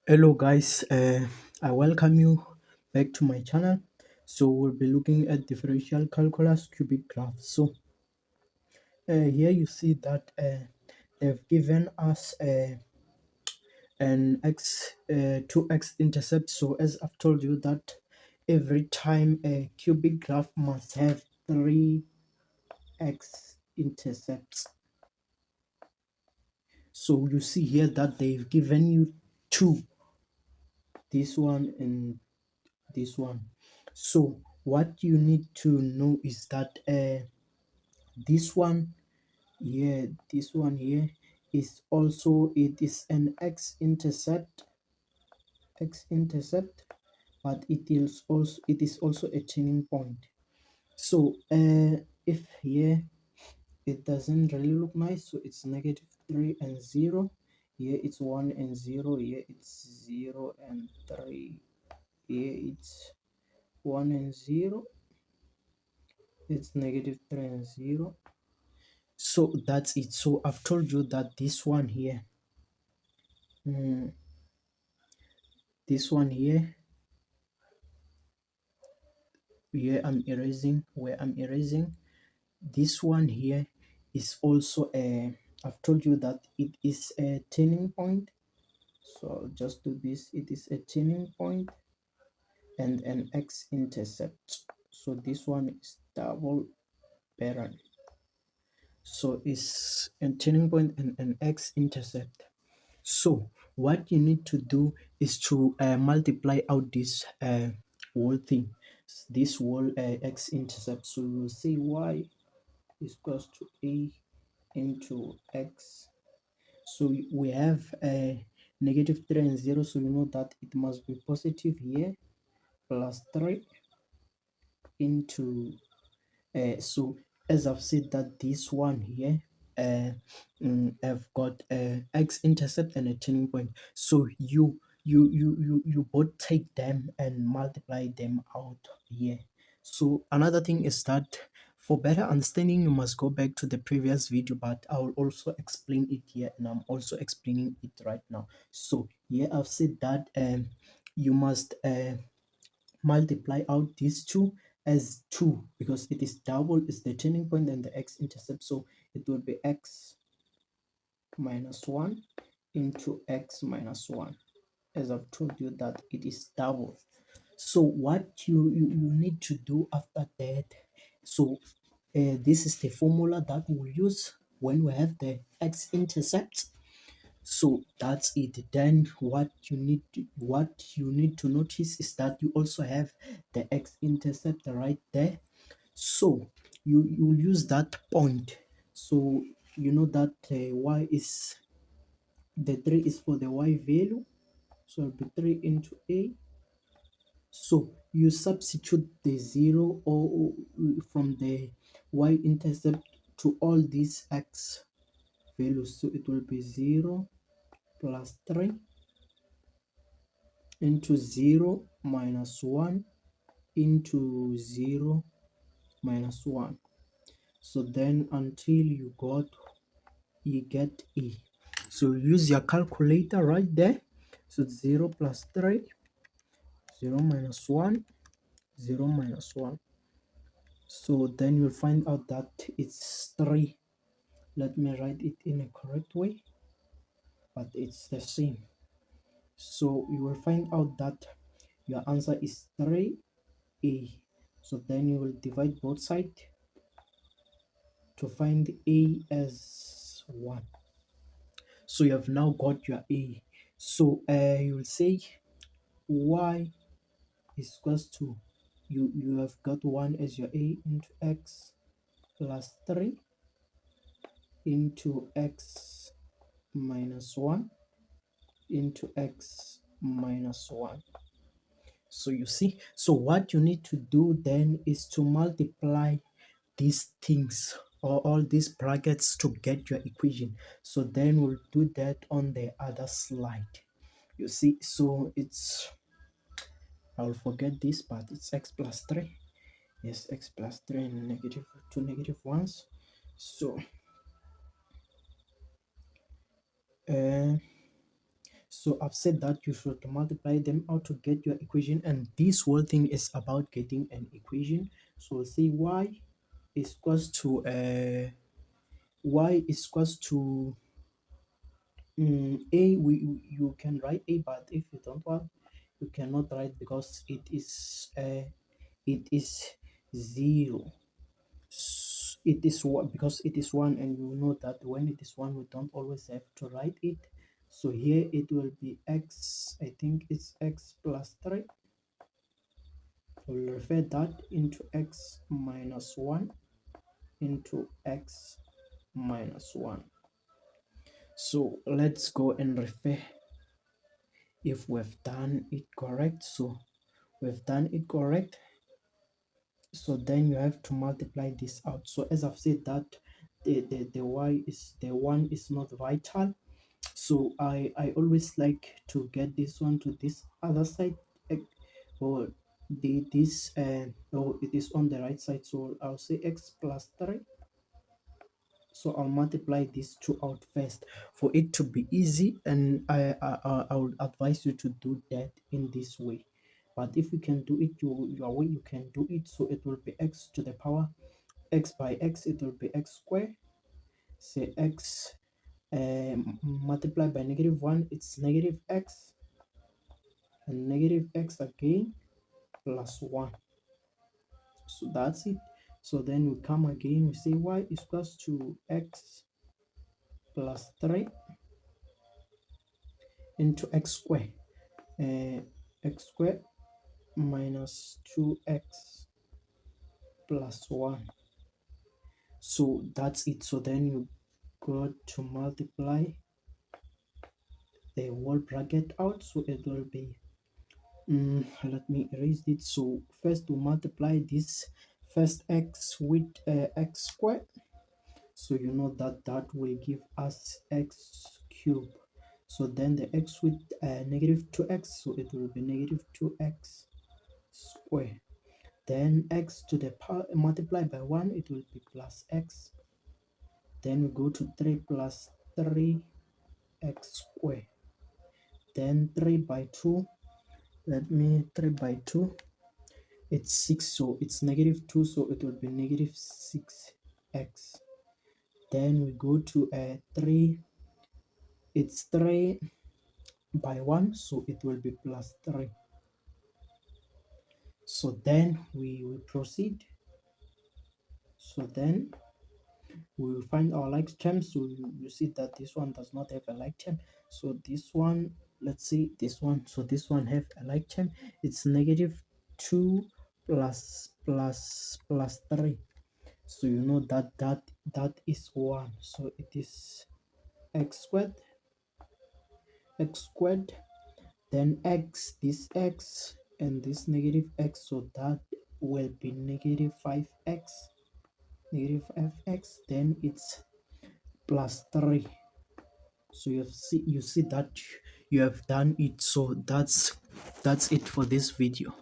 Hello guys, I welcome you back to my channel. So we'll be looking at differential calculus cubic graph. So here you see that they've given us an two x intercept. So as I've told you that every time a cubic graph must have three x intercepts. So you see here that they've given you two, this one and this one. So what you need to know is that this one here is also, it is an x intercept, but it is also a turning point. So if here it doesn't really look nice, so it's -3 and 0, here it's 1 and 0, here it's 0 and 3, here it's 1 and 0, it's -3 and 0. So that's it. So I've told you that this one here, this one here where I'm erasing, this one here is also a, I've told you that it is a turning point. So I'll just do this. It is a turning point and an x-intercept. So this one is double parent. So it's a turning point and an x-intercept. So what you need to do is to multiply out this whole thing, this whole x-intercept. So we'll say y is equals to a into x. So we have -3 and 0, so you know that it must be positive here, plus 3 into so as I've said that this one here have got a x-intercept and a turning point. So you both take them and multiply them out here. So another thing is that for better understanding, you must go back to the previous video, but I will also explain it here, and I'm also explaining it right now. So here I've said that you must multiply out these two as 2, because it is double, is the turning point and the x-intercept. So it will be x minus 1 into x minus 1, as I've told you that it is double. So what you need to do after that, so this is the formula that we'll use when we have the x-intercept. So that's it. Then what you need to notice is that you also have the x-intercept right there. So you will use that point. So you know that y is, the 3 is for the y value, so it'll be 3 into a. So you substitute the 0 or from the y-intercept to all these x values, so it will be 0 plus 3 into 0 minus 1 into 0 minus 1. So then until you get a. So use your calculator right there. So 0 plus 3, 0 minus 1, 0 minus 1. So then you'll find out that it's 3. Let me write it in a correct way, but it's the same. So you will find out that your answer is 3a. So then you will divide both sides to find a as 1. So you have now got your a. So you will say y is equals to, you have got 1 as your a into x plus 3 into x minus 1 into x minus 1. So you see, so what you need to do then is to multiply these things or all these brackets to get your equation. So then we'll do that on the other slide. You see, so it's, I'll forget this part, it's x plus 3. Yes, x plus 3 and negative 2 negative 1s. So So I've said that you should multiply them out to get your equation, and this whole thing is about getting an equation. So we'll say is equals to y is equals to a. You can write a, but if you don't want, you cannot write because it is 0. It is one because it is one, and you know that when it is one we don't always have to write it. So here it will be x, I think it's x plus 3. We'll refer that into x minus 1 into x minus 1. So let's go and refer if we've done it correct. So we've done it correct. So then you have to multiply this out. So as I've said that the one is not vital, so I always like to get this one to this other side, or or it is on the right side, so I'll say x plus 3. So I'll multiply these two out first for it to be easy, and I would advise you to do that in this way. But if you can do it your way, you can do it. So it will be x to the power x by x, it will be x squared. Say x multiplied by -1, it's negative x, and negative x again plus 1. So that's it. So then we come again, we say y is equals to x plus 3 into x squared, x squared minus 2x plus 1. So that's it. So then you got to multiply the whole bracket out, so it will be let me erase it. So first to multiply this first x with x squared, so you know that that will give us x cubed. So then the x with negative 2x, so it will be negative 2x squared. Then x to the power multiplied by 1, it will be plus x. Then we go to 3 plus 3x squared. Then 3 by 2, 3 by 2, it's 6, so it's negative 2, so it will be negative 6x. Then we go to 3, it's 3 by 1, so it will be plus 3. So then we proceed. So then we will find our like term. So you see that this one does not have a like term, so this one, let's see this one, so this one have a like term. It's negative 2 plus 3. So you know that that is 1, so it is x squared, then x, this x and this negative x, so that will be negative 5x, then it's plus 3. So you see that you have done it. So that's it for this video.